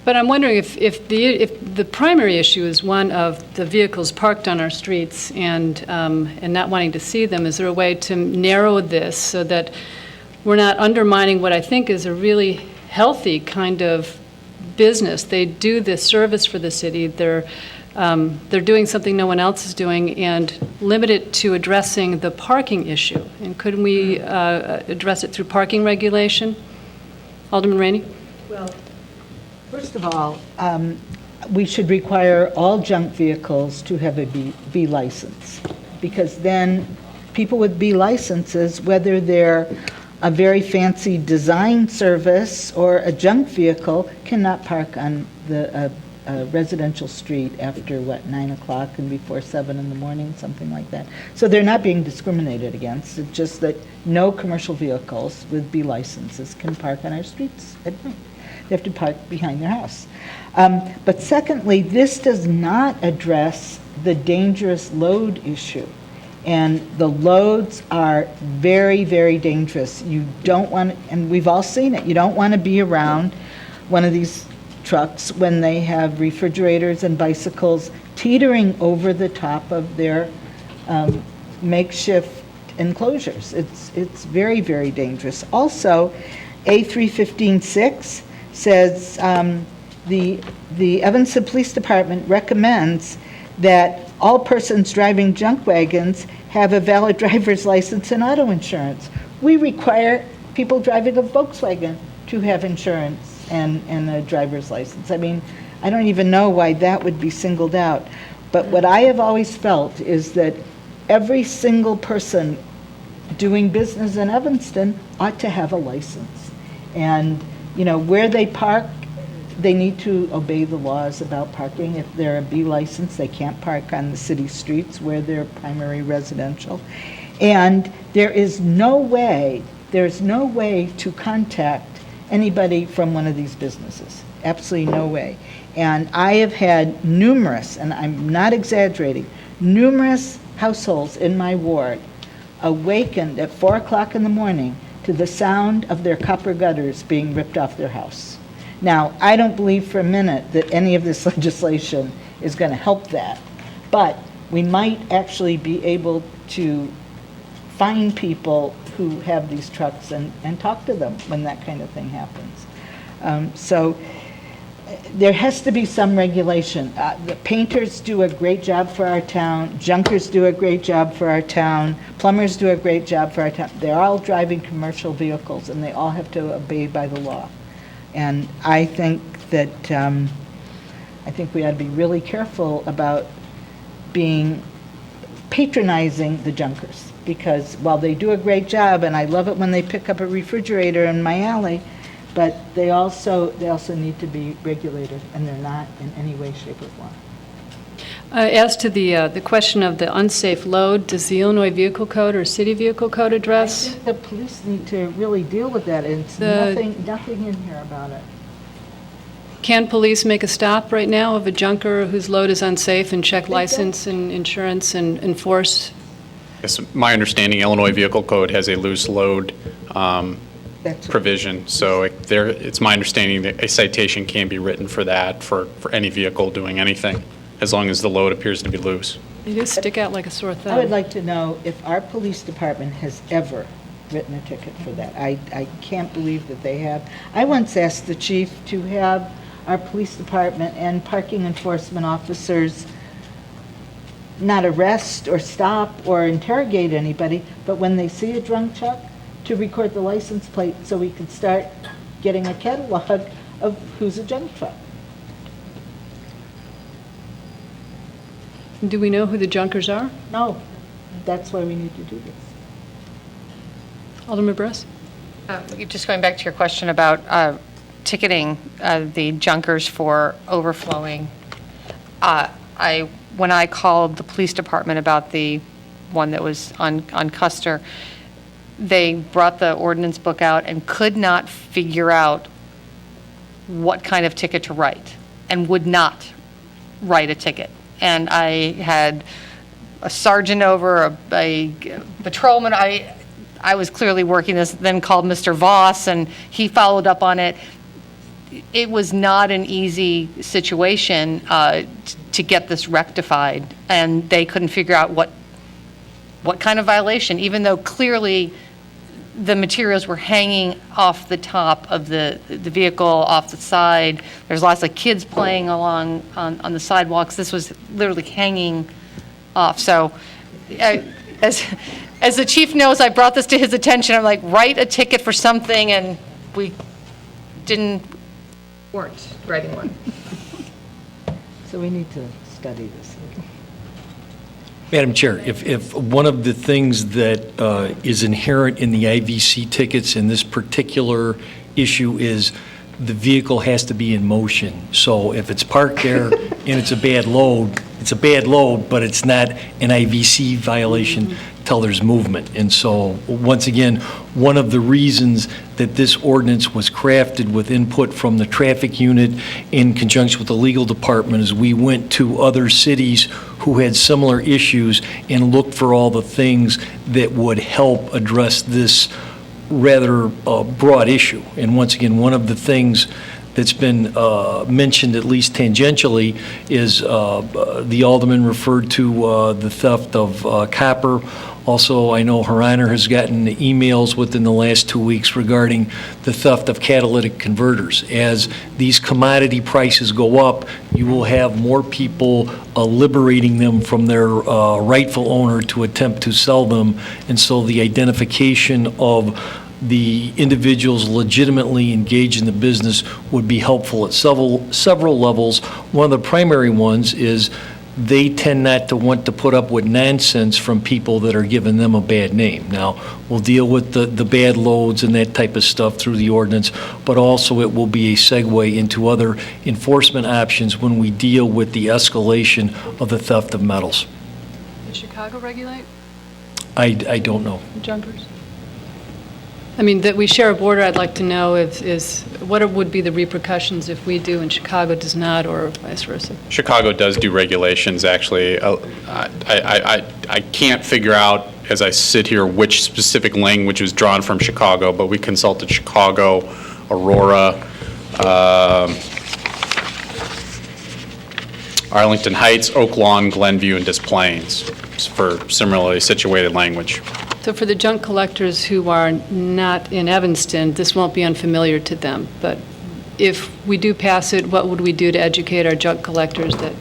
But I'm wondering if the primary issue is one of the vehicles parked on our streets and not wanting to see them, is there a way to narrow this so that we're not undermining what I think is a really healthy kind of business? They do this service for the city. They're doing something no one else is doing, and limit it to addressing the parking issue. And couldn't we address it through parking regulation? Alderman Rainey? Well, first of all, we should require all junk vehicles to have a B license, because then people with B licenses, whether they're a very fancy design service or a junk vehicle, cannot park on the residential street after, 9 o'clock and before 7 in the morning, something like that. So they're not being discriminated against. It's just that no commercial vehicles with B licenses can park on our streets at night. They have to park behind their house. But secondly, this does not address the dangerous load issue. And the loads are very, very dangerous. You don't want, and we've all seen it, you don't want to be around one of these trucks when they have refrigerators and bicycles teetering over the top of their makeshift enclosures. It's very, very dangerous. Also, A315-6 says the Evanston Police Department recommends that all persons driving junk wagons have a valid driver's license and auto insurance. We require people driving a Volkswagen to have insurance and a driver's license. I mean, I don't even know why that would be singled out. But what I have always felt is that every single person doing business in Evanston ought to have a license. And, you know, where they park, they need to obey the laws about parking. If they're a B license, they can't park on the city streets where they're primary residential. And there's no way to contact anybody from one of these businesses. Absolutely no way. And I have had numerous, and I'm not exaggerating, numerous households in my ward awakened at 4 o'clock in the morning to the sound of their copper gutters being ripped off their house. Now, I don't believe for a minute that any of this legislation is going to help that, but we might actually be able to find people who have these trucks and talk to them when that kind of thing happens. So there has to be some regulation. The painters do a great job for our town, junkers do a great job for our town, plumbers do a great job for our town. They're all driving commercial vehicles, and they all have to obey by the law. And I think that, I think we ought to be really careful about patronizing the junkers, because while they do a great job, and I love it when they pick up a refrigerator in my alley, but they also need to be regulated, and they're not in any way, shape, or form. As to the question of the unsafe load, does the Illinois Vehicle Code or City Vehicle Code address? I think the police need to really deal with that. It's nothing in here about it. Can police make a stop right now of a junker whose load is unsafe and check license and insurance and enforce? Yes, my understanding, Illinois Vehicle Code has a loose load provision. So it's my understanding that a citation can be written for that, for any vehicle doing anything, as long as the load appears to be loose. They do stick out like a sore thumb. I would like to know if our police department has ever written a ticket for that. I can't believe that they have. I once asked the chief to have our police department and parking enforcement officers not arrest or stop or interrogate anybody, but when they see a drunk truck, to record the license plate so we can start getting a catalog of who's a junk truck. Do we know who the junkers are? No, that's why we need to do this. Alderman Bress? Just going back to your question about ticketing the junkers for overflowing, when I called the police department about the one that was on Custer, they brought the ordinance book out and could not figure out what kind of ticket to write and would not write a ticket. And I had a sergeant over, a patrolman. I was clearly working this, then called Mr. Voss, and he followed up on it. It was not an easy situation to get this rectified, and they couldn't figure out what kind of violation, even though clearly the materials were hanging off the top of the vehicle, off the side. There's lots of kids playing along on the sidewalks. This was literally hanging off. So as the chief knows, I brought this to his attention. I'm like, write a ticket for something, and we weren't writing one. So we need to study this. Madam Chair, if one of the things that is inherent in the IVC tickets in this particular issue is the vehicle has to be in motion. So if it's parked there and it's a bad load, but it's not an IVC violation till there's movement. And so, once again, one of the reasons that this ordinance was crafted with input from the traffic unit in conjunction with the legal department is we went to other cities who had similar issues and looked for all the things that would help address this rather broad issue. And once again, one of the things that's been mentioned, at least tangentially, is the alderman referred to the theft of copper Also, I know Her Honor has gotten emails within the last 2 weeks regarding the theft of catalytic converters. As these commodity prices go up, you will have more people liberating them from their rightful owner to attempt to sell them. And so the identification of the individuals legitimately engaged in the business would be helpful at several levels. One of the primary ones is they tend not to want to put up with nonsense from people that are giving them a bad name. Now, we'll deal with the bad loads and that type of stuff through the ordinance, but also it will be a segue into other enforcement options when we deal with the escalation of the theft of metals. Does Chicago regulate I don't know. junkers? I mean, that we share a border, I'd like to know what would be the repercussions if we do and Chicago does not, or vice versa? Chicago does do regulations, actually. I can't figure out, as I sit here, which specific language was drawn from Chicago, but we consulted Chicago, Aurora, Arlington Heights, Oak Lawn, Glenview, and Des Plaines for similarly situated language. So for the junk collectors who are not in Evanston, this won't be unfamiliar to them. But if we do pass it, what would we do to educate our junk collectors that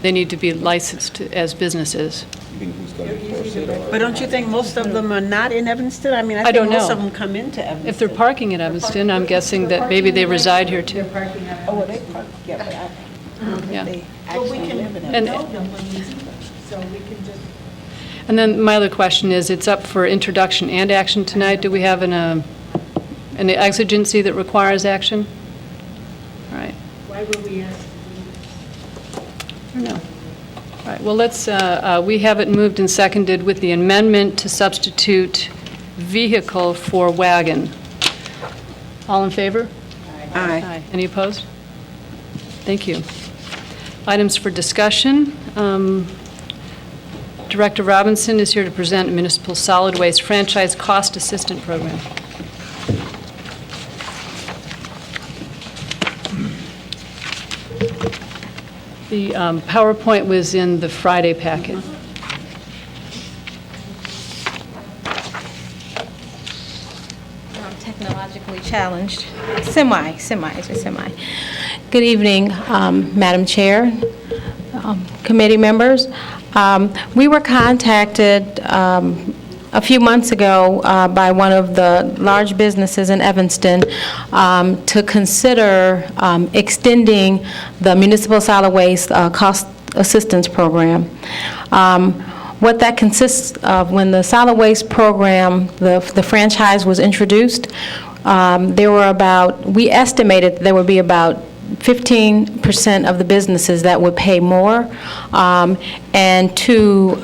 they need to be licensed as businesses? But don't you think most of them are not in Evanston? I mean, I don't think most know. of them come into Evanston. If they're parking in Evanston, I'm guessing that maybe they reside here too. Oh, well, they park, yeah, but I Yeah. they actually live in Evanston. And, and then my other question is, it's up for introduction and action tonight. Do we have an exigency that requires action? All right. Why were we asked? I don't know. All right, well, let's, we have it moved and seconded with the amendment to substitute vehicle for wagon. All in favor? Aye. Any opposed? Thank you. Items for discussion. Director Robinson is here to present a municipal solid waste franchise cost assistance program. The PowerPoint was in the Friday packet. Technologically challenged, semi. Good evening, Madam Chair, committee members. We were contacted a few months ago by one of the large businesses in Evanston to consider extending the municipal solid waste cost assistance program. What that consists of, when the solid waste program, the franchise was introduced, we estimated there would be about 15% of the businesses that would pay more. And to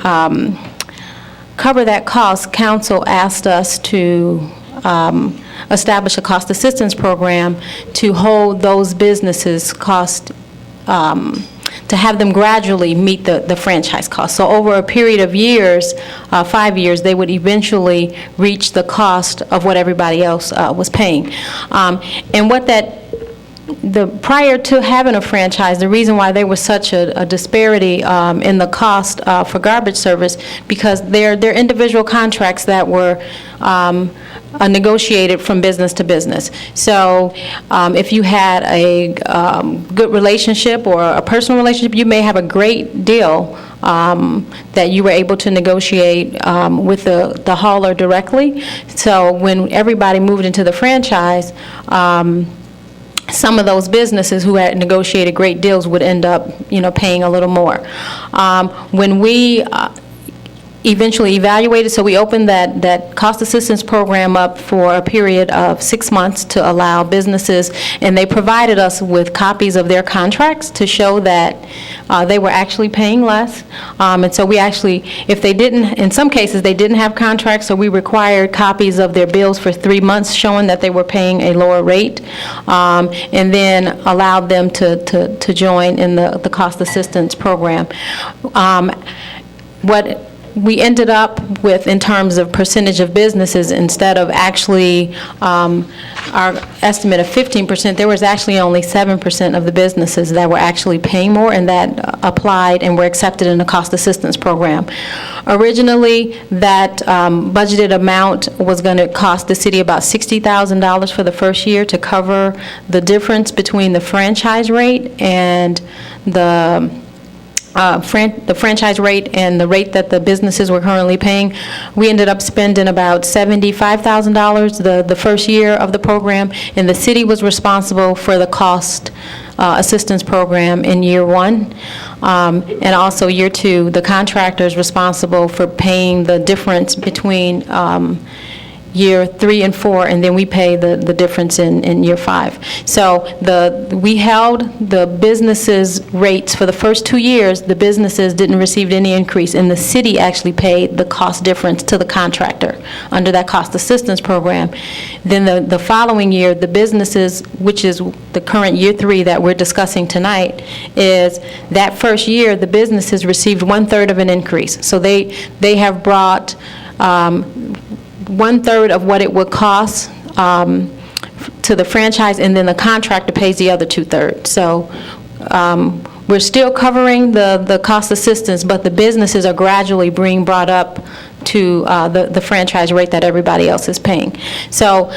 cover that cost, council asked us to establish a cost assistance program to hold those businesses' cost, to have them gradually meet the franchise cost. So over a period of years, 5 years, they would eventually reach the cost of what everybody else was paying. And what prior to having a franchise, the reason why there was such a disparity in the cost for garbage service, because they're individual contracts that were negotiated from business to business. So if you had a good relationship or a personal relationship, you may have a great deal that you were able to negotiate with the hauler directly. So when everybody moved into the franchise, some of those businesses who had negotiated great deals would end up, paying a little more. When we eventually evaluated, so we opened that cost assistance program up for a period of 6 months to allow businesses, and they provided us with copies of their contracts to show that they were actually paying less. And so we actually, if they didn't, in some cases, they didn't have contracts, so we required copies of their bills for 3 months showing that they were paying a lower rate, and then allowed them to join in the cost assistance program. What we ended up with, in terms of percentage of businesses, instead of actually our estimate of 15%, there was actually only 7% of the businesses that were actually paying more and that applied and were accepted in the cost assistance program. Originally, that budgeted amount was going to cost the city about $60,000 for the first year to cover the difference between the franchise rate and the franchise rate and the rate that the businesses were currently paying. We ended up spending about $75,000 the first year of the program, and the city was responsible for the cost assistance program in year one. And also year two, the contractor is responsible for paying the difference between year 3 and 4, and then we pay the difference in year 5. So we held the businesses' rates for the first 2 years. The businesses didn't receive any increase, and the city actually paid the cost difference to the contractor under that cost assistance program. Then the following year, the businesses, which is the current year 3 that we're discussing tonight, is that first year the businesses received 1/3 of an increase. So they have brought 1/3 of what it would cost to the franchise, and then the contractor pays the other 2/3. So we're still covering the cost assistance, but the businesses are gradually being brought up to the franchise rate that everybody else is paying. So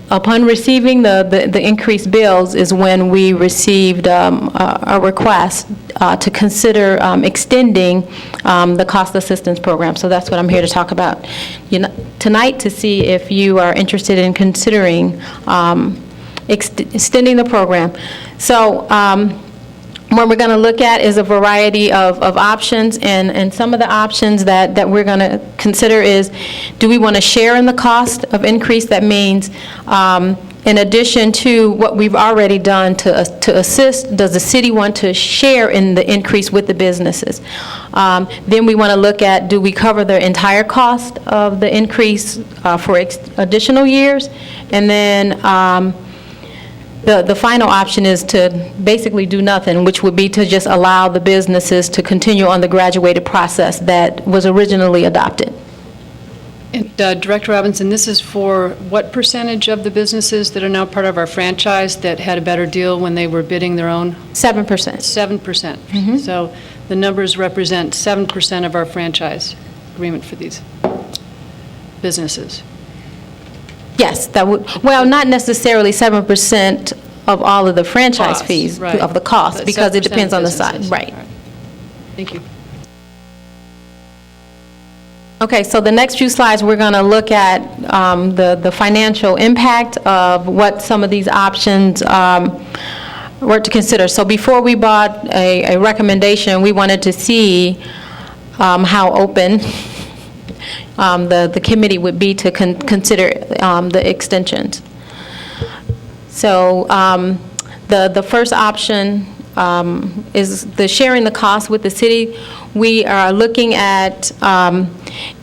upon receiving the increased bills is when we received a request to consider extending the cost assistance program. So that's what I'm here to talk about tonight, to see if you are interested in considering extending the program. So what we're going to look at is a variety of options, and some of the options that we're going to consider is, do we want to share in the cost of increase? That means in addition to what we've already done to assist, does the city want to share in the increase with the businesses? Then we want to look at, do we cover the entire cost of the increase for additional years? And then the final option is to basically do nothing, which would be to just allow the businesses to continue on the graduated process that was originally adopted. And Director Robinson, this is for what percentage of the businesses that are now part of our franchise that had a better deal when they were bidding their own? 7%. 7%. So the numbers represent 7% of our franchise agreement for these businesses. Yes, that would, well, not necessarily 7% of all of the franchise fees, right. of the cost, But because it 7% depends on the businesses. size. Right. All right. Thank you. Okay, so the next few slides, we're going to look at the financial impact of what some of these options were to consider. So before we brought a recommendation, we wanted to see how open the committee would be to consider the extensions. So the first option is the sharing the cost with the city. We are looking at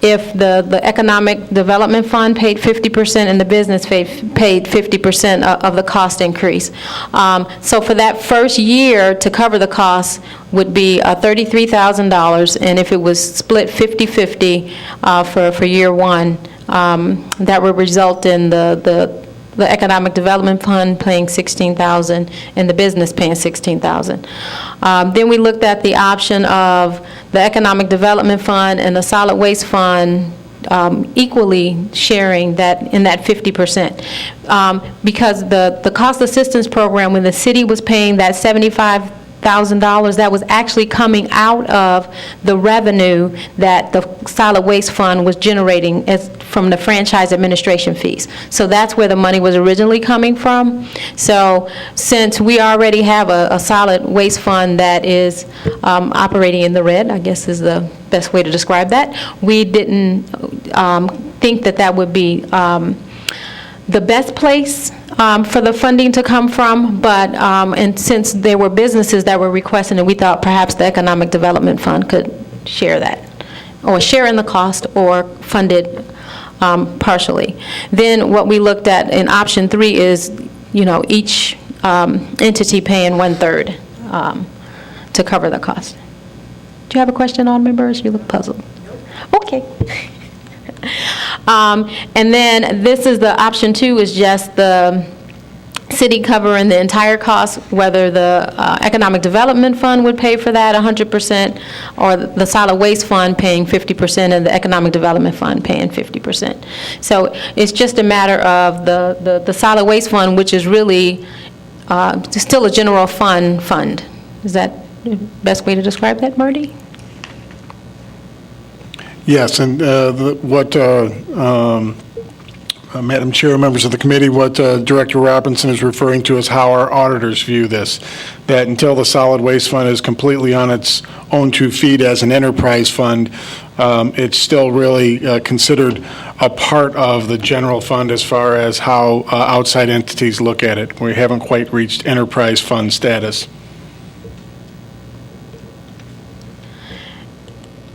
if the Economic Development Fund paid 50% and the business paid 50% of the cost increase. So for that first year, to cover the cost would be $33,000, and if it was split 50-50 for year one, that would result in the Economic Development Fund paying $16,000 and the business paying $16,000. Then we looked at the option of the Economic Development Fund and the Solid Waste Fund equally sharing that in that 50%. Because the cost assistance program, when the city was paying that $75,000, that was actually coming out of the revenue that the Solid Waste Fund was generating from the franchise administration fees. So that's where the money was originally coming from. So since we already have a Solid Waste Fund that is operating in the red, I guess is the best way to describe that, we didn't think that that would be the best place for the funding to come from, but and since there were businesses that were requesting it, we thought perhaps the Economic Development Fund could share that, or share in the cost, or fund it partially. Then what we looked at in option 3 is, each entity paying 1/3 to cover the cost. Do you have a question, Alderman Burris? You look puzzled. Okay. And then this is the option 2 is just the city covering the entire cost, whether the Economic Development Fund would pay for that 100%, or the Solid Waste Fund paying 50% and the Economic Development Fund paying 50%. So it's just a matter of the Solid Waste Fund, which is really still a general fund. Is that the best way to describe that, Marty? Yes, and Madam Chair, members of the committee, what Director Robinson is referring to is how our auditors view this, that until the solid waste fund is completely on its own 2 feet as an enterprise fund, it's still really considered a part of the general fund as far as how outside entities look at it. We haven't quite reached enterprise fund status.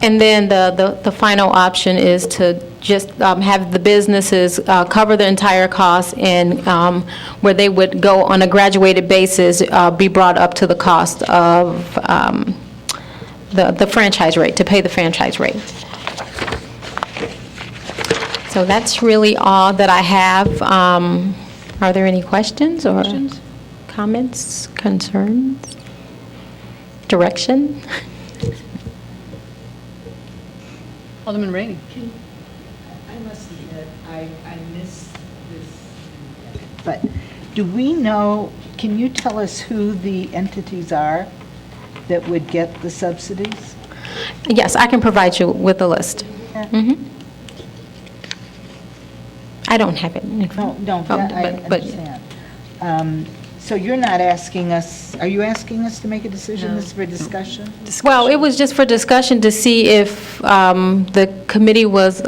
And then the final option is to just have the businesses cover the entire cost, and where they would go on a graduated basis, be brought up to the cost of the franchise rate, to pay the franchise rate. So that's really all that I have. Are there any questions or comments, concerns, direction? Alderman Rainey. I must admit, I missed this, but do we know, can you tell us who the entities are that would get the subsidies? Yes, I can provide you with a list. Yeah. Mhm. I don't have it in front. No, I understand. So you're not asking us, are you asking us to make a decision? This is for discussion? Well, it was just for discussion to see if the committee was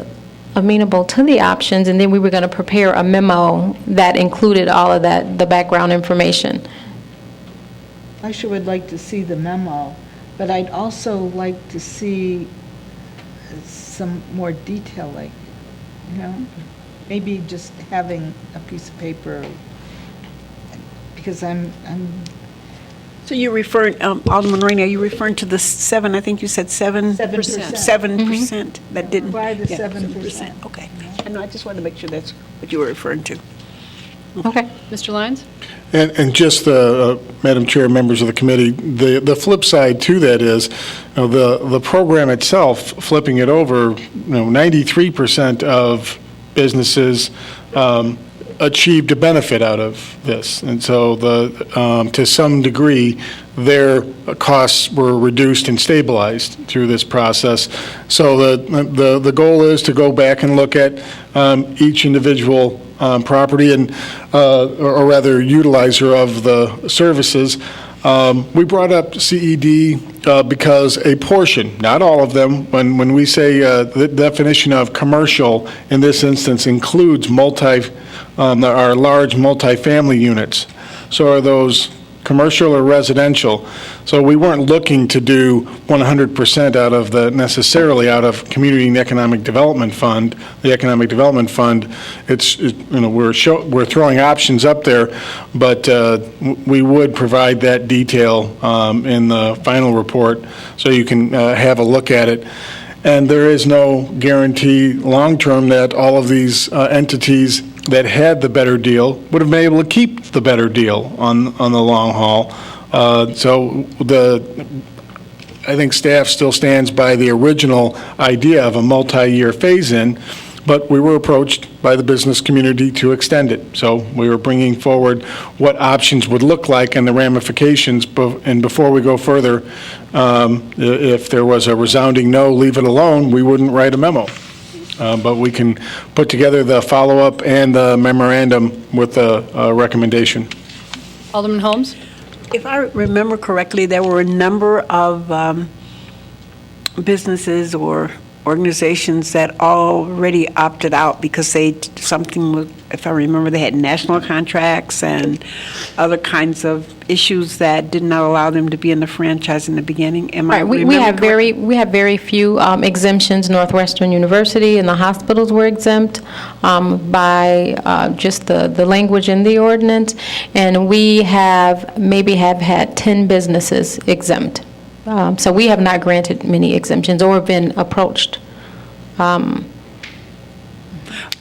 amenable to the options, and then we were going to prepare a memo that included all of that, the background information. I sure would like to see the memo, but I'd also like to see some more detail, like, maybe just having a piece of paper, because I'm So you're referring, Alderman Rainey, are you referring to the 7, I think you said 7%? 7% that didn't? Why the yeah, 7%? Okay. I know, I just wanted to make sure that's what you were referring to. Okay. Mr. Lyons? And just, Madam Chair, members of the committee, the flip side to that is, the program itself, flipping it over, 93% of businesses achieved a benefit out of this. And so to some degree, their costs were reduced and stabilized through this process. So the goal is to go back and look at each individual property and, or rather, utilizer of the services. We brought up CED because a portion, not all of them, when we say the definition of commercial in this instance includes our large multifamily units. So are those commercial or residential? So we weren't looking to do 100% necessarily out of Community and Economic Development Fund. The Economic Development Fund, we're throwing options up there, but we would provide that detail in the final report so you can have a look at it. And there is no guarantee long-term that all of these entities that had the better deal would have been able to keep the better deal on the long haul. So I think staff still stands by the original idea of a multi-year phase-in, but we were approached by the business community to extend it. So we were bringing forward what options would look like and the ramifications, and before we go further, if there was a resounding no, leave it alone, we wouldn't write a memo. But we can put together the follow-up and the memorandum with a recommendation. Alderman Holmes? If I remember correctly, there were a number of businesses or organizations that already opted out because if I remember, they had national contracts and other kinds of issues that did not allow them to be in the franchise in the beginning. Am I Right. We have very few exemptions. Northwestern University and the hospitals were exempt by just the language in the ordinance, and we have had 10 businesses exempt. So we have not granted many exemptions or been approached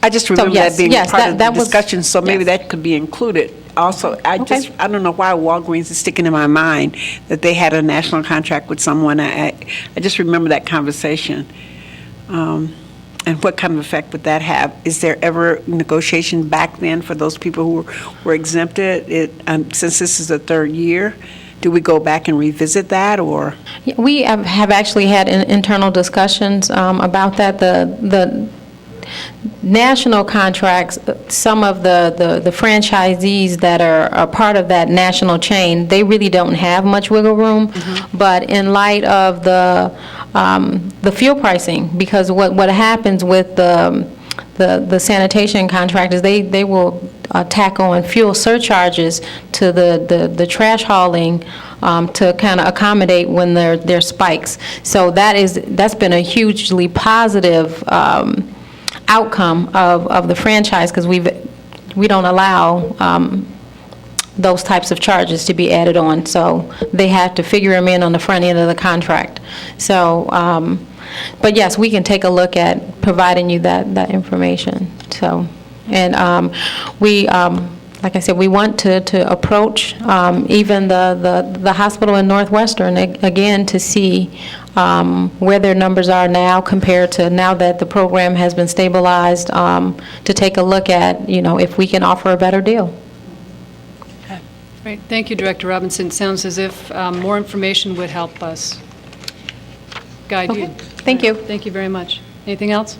I just remember yes, that being yes, part of the that was- discussion, so maybe yes. that could be included. Also, I Okay. don't know why Walgreens is sticking in my mind that they had a national contract with someone. I just remember that conversation. And what kind of effect would that have? Is there ever negotiation back then for those people who were exempted? Since this is the third year, do we go back and revisit that, or? Yeah, we have actually had internal discussions about that. The national contracts, some of the franchisees that are a part of that national chain, they really don't have much wiggle room. But in light of the fuel pricing, because what happens with the sanitation contractors, they will tack on fuel surcharges to the trash hauling to kind of accommodate when there are spikes. So that's been a hugely positive outcome of the franchise, because we don't allow those types of charges to be added on. So they have to figure them in on the front end of the contract. So, but yes, we can take a look at providing you that information. So, and we, like I said, we want to approach even the hospital in Northwestern again to see where their numbers are now compared to now that the program has been stabilized, to take a look at, if we can offer a better deal. Great. Thank you, Director Robinson. Sounds as if more information would help us guide you. Okay. Thank you. Thank you very much. Anything else?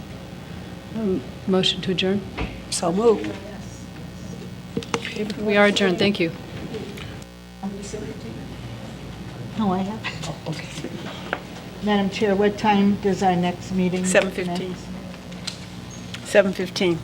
Motion to adjourn? So moved. We are adjourned. Thank you. Oh, I have. Madam Chair, what time does our next meeting? 7:15. 7:15.